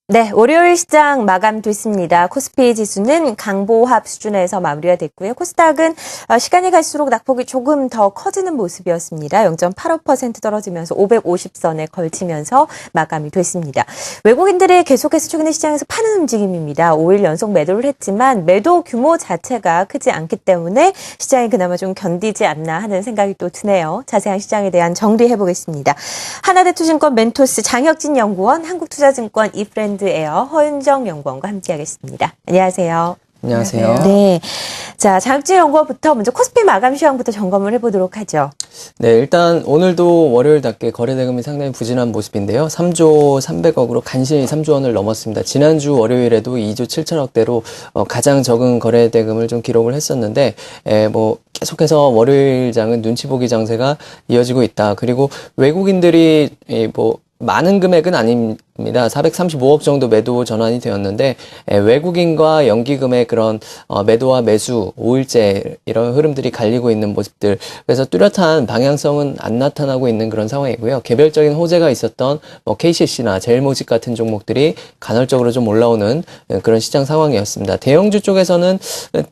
네, 월요일 시장 마감됐습니다. 코스피 지수는 강보합 수준에서 마무리가 됐고요. 코스닥은 시간이 갈수록 낙폭이 조금 더 커지는 모습이었습니다. 0.85% 떨어지면서 550선에 걸치면서 마감이 됐습니다. 외국인들이 계속해서 최근에 시장에서 파는 움직임입니다. 5일 연속 매도를 했지만 매도 규모 자체가 크지 않기 때문에 시장이 그나마 좀 견디지 않나 하는 생각이 또 드네요. 자세한 시장에 대한 정리해보겠습니다. 하나대투증권 멘토스 장혁진 연구원, 한국투자증권 이프렌드 에어 허은정 연구원과 함께하겠습니다. 안녕하세요. 안녕하세요. 네, 자 장혁진 연구원부터 먼저 코스피 마감 시황부터 점검을 해보도록 하죠. 네, 일단 오늘도 월요일답게 거래대금이 상당히 부진한 모습인데요. 3조 300억으로 간신히 3조 원을 넘었습니다. 지난주 월요일에도 2조 7천억대로 가장 적은 거래대금을 좀 기록을 했었는데, 계속해서 월요일장은 눈치 보기 장세가 이어지고 있다. 그리고 외국인들이 많은 금액은 아닙니다. 435억 정도 매도 전환이 되었는데 외국인과 연기금의 그런 매도와 매수, 5일째 이런 흐름들이 갈리고 있는 모습들, 그래서 뚜렷한 방향성은 안 나타나고 있는 그런 상황이고요. 개별적인 호재가 있었던 KCC나 제일모직 같은 종목들이 간헐적으로 좀 올라오는 그런 시장 상황이었습니다. 대형주 쪽에서는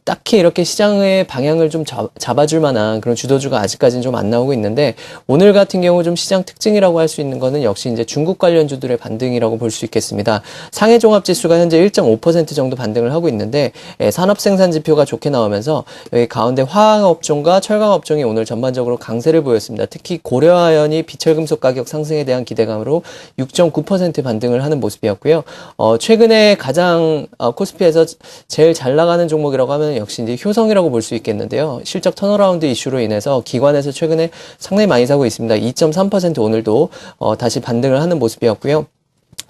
딱히 이렇게 시장의 방향을 좀 잡아줄 만한 그런 주도주가 아직까지는 좀 안 나오고 있는데, 오늘 같은 경우 좀 시장 특징이라고 할 수 있는 거는 역시 이제 중국 관련주들의 반등이라고 볼 수 있겠습니다. 상해종합지수가 현재 1.5% 정도 반등을 하고 있는데 산업생산지표가 좋게 나오면서 여기 가운데 화학업종과 철강업종이 오늘 전반적으로 강세를 보였습니다. 특히 고려아연이 비철금속 가격 상승에 대한 기대감으로 6.9% 반등을 하는 모습이었고요. 최근에 가장 코스피에서 제일 잘 나가는 종목이라고 하면 역시 이제 효성이라고 볼 수 있겠는데요. 실적 턴어라운드 이슈로 인해서 기관에서 최근에 상당히 많이 사고 있습니다. 2.3% 오늘도 다시 반등을 하는 모습이었고요.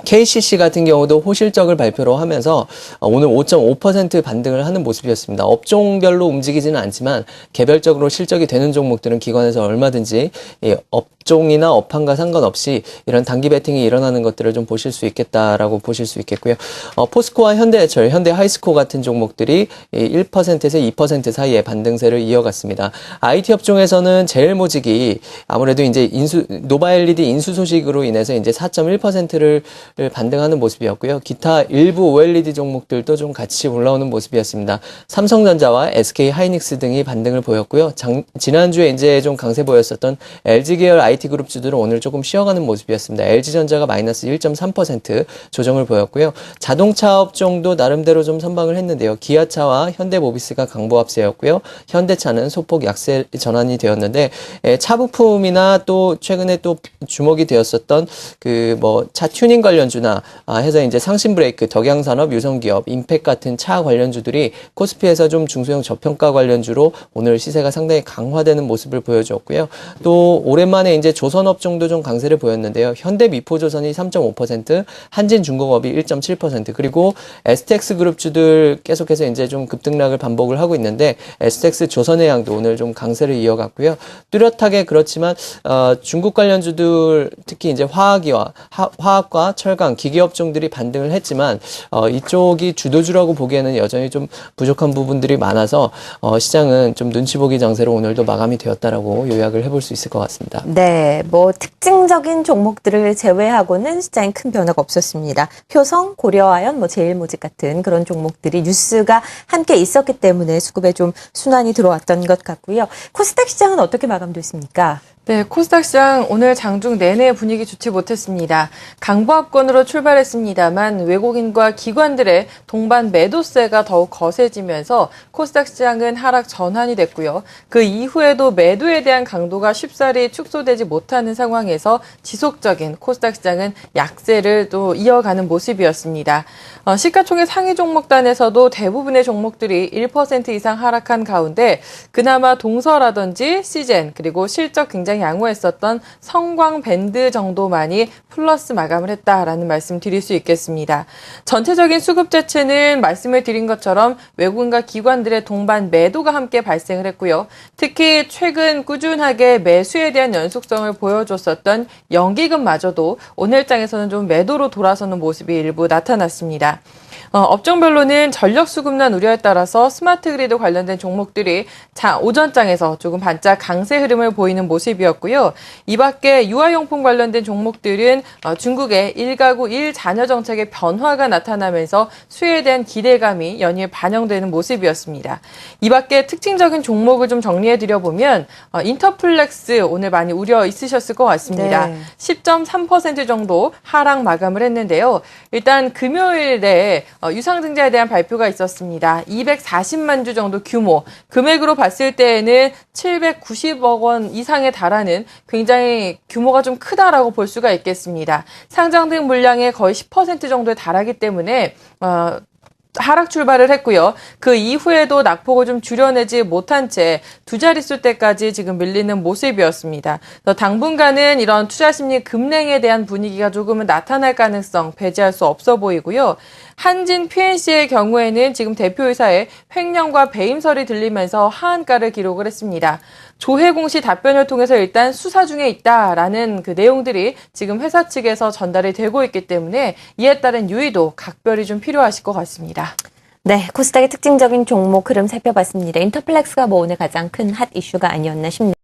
KCC 같은 경우도 호실적을 발표로 하면서 오늘 5.5% 반등을 하는 모습이었습니다. 업종별로 움직이지는 않지만 개별적으로 실적이 되는 종목들은 기관에서 얼마든지 업종이나 업황과 상관없이 이런 단기 베팅이 일어나는 것들을 좀 보실 수 있겠다라고 보실 수 있겠고요. 포스코와 현대해철, 현대하이스코 같은 종목들이 1%에서 2% 사이의 반등세를 이어갔습니다. IT 업종에서는 제일모직이 아무래도 이제 노바LED 인수 소식으로 인해서 이제 4.1%를 반등하는 모습이었고요. 기타 일부 OLED 종목들도 좀 같이 올라오는 모습이었습니다. 삼성전자와 SK하이닉스 등이 반등을 보였고요. 지난주에 이제 좀 강세 보였었던 LG 계열 IT 그룹주들은 오늘 조금 쉬어가는 모습이었습니다. LG전자가 마이너스 1.3% 조정을 보였고요. 자동차 업종도 나름대로 좀 선방을 했는데요. 기아차와 현대모비스가 강보합세였고요. 현대차는 소폭 약세 전환이 되었는데, 차 부품이나 또 최근에 또 주목이 되었었던 차 튜닝 관련주나 해서 이제 상신브레이크, 덕양산업, 유성기업, 임팩 같은 차 관련주들이 코스피에서 좀 중소형 저평가 관련주로 오늘 시세가 상당히 강화되는 모습을 보여주었고요. 또 오랜만에 이제 조선업종도 좀 강세를 보였는데요. 현대미포조선이 3.5%, 한진중공업이 1.7%, 그리고 STX 그룹주들 계속해서 이제 좀 급등락을 반복을 하고 있는데 STX 조선해양도 오늘 좀 강세를 이어갔고요. 뚜렷하게 그렇지만 중국 관련주들, 특히 이제 화학과 철강, 기계업종들이 반등을 했지만 이쪽이 주도주라고 보기에는 여전히 좀 부족한 부분들이 많아서 시장은 좀 눈치 보기 장세로 오늘도 마감이 되었다라고 요약을 해볼 수 있을 것 같습니다. 네, 특징적인 종목들을 제외하고는 시장에 큰 변화가 없었습니다. 효성, 고려아연, 제일모직 같은 그런 종목들이 뉴스가 함께 있었기 때문에 수급에 좀 순환이 들어왔던 것 같고요. 코스닥 시장은 어떻게 마감됐습니까? 네, 코스닥 시장 오늘 장중 내내 분위기 좋지 못했습니다. 강보합권으로 출발했습니다만 외국인과 기관들의 동반 매도세가 더욱 거세지면서 코스닥 시장은 하락 전환이 됐고요. 그 이후에도 매도에 대한 강도가 쉽사리 축소되지 못하는 상황에서 지속적인 코스닥 시장은 약세를 또 이어가는 모습이었습니다. 시가총액 상위 종목단에서도 대부분의 종목들이 1% 이상 하락한 가운데 그나마 동서라든지 시젠, 그리고 실적 굉장히 양호했었던 성광밴드 정도만이 플러스 마감을 했다라는 말씀 드릴 수 있겠습니다. 전체적인 수급 자체는 말씀을 드린 것처럼 외국인과 기관들의 동반 매도가 함께 발생을 했고요. 특히 최근 꾸준하게 매수에 대한 연속성을 보여줬었던 연기금마저도 오늘장에서는 좀 매도로 돌아서는 모습이 일부 나타났습니다. 업종별로는 전력 수급난 우려에 따라서 스마트 그리드 관련된 종목들이 오전장에서 조금 반짝 강세 흐름을 보이는 모습이었고요. 이 밖에 유아용품 관련된 종목들은 중국의 1가구 1자녀 정책의 변화가 나타나면서 수혜에 대한 기대감이 연일 반영되는 모습이었습니다. 이 밖에 특징적인 종목을 좀 정리해드려보면 인터플렉스 오늘 많이 우려 있으셨을 것 같습니다. 네. 10.3% 정도 하락 마감을 했는데요. 일단 금요일에 유상증자에 대한 발표가 있었습니다. 240만 주 정도 규모, 금액으로 봤을 때에는 790억 원 이상에 달하는 굉장히 규모가 좀 크다라고 볼 수가 있겠습니다. 상장된 물량의 거의 10% 정도에 달하기 때문에 하락 출발을 했고요. 그 이후에도 낙폭을 좀 줄여내지 못한 채 두 자릿수대까지 지금 밀리는 모습이었습니다. 당분간은 이런 투자 심리 급냉에 대한 분위기가 조금은 나타날 가능성 배제할 수 없어 보이고요. 한진 PNC의 경우에는 지금 대표이사의 횡령과 배임설이 들리면서 하한가를 기록을 했습니다. 조회 공시 답변을 통해서 일단 수사 중에 있다라는 그 내용들이 지금 회사 측에서 전달이 되고 있기 때문에 이에 따른 유의도 각별히 좀 필요하실 것 같습니다. 네, 코스닥의 특징적인 종목 흐름 살펴봤습니다. 인터플렉스가 오늘 가장 큰 핫 이슈가 아니었나 싶네요.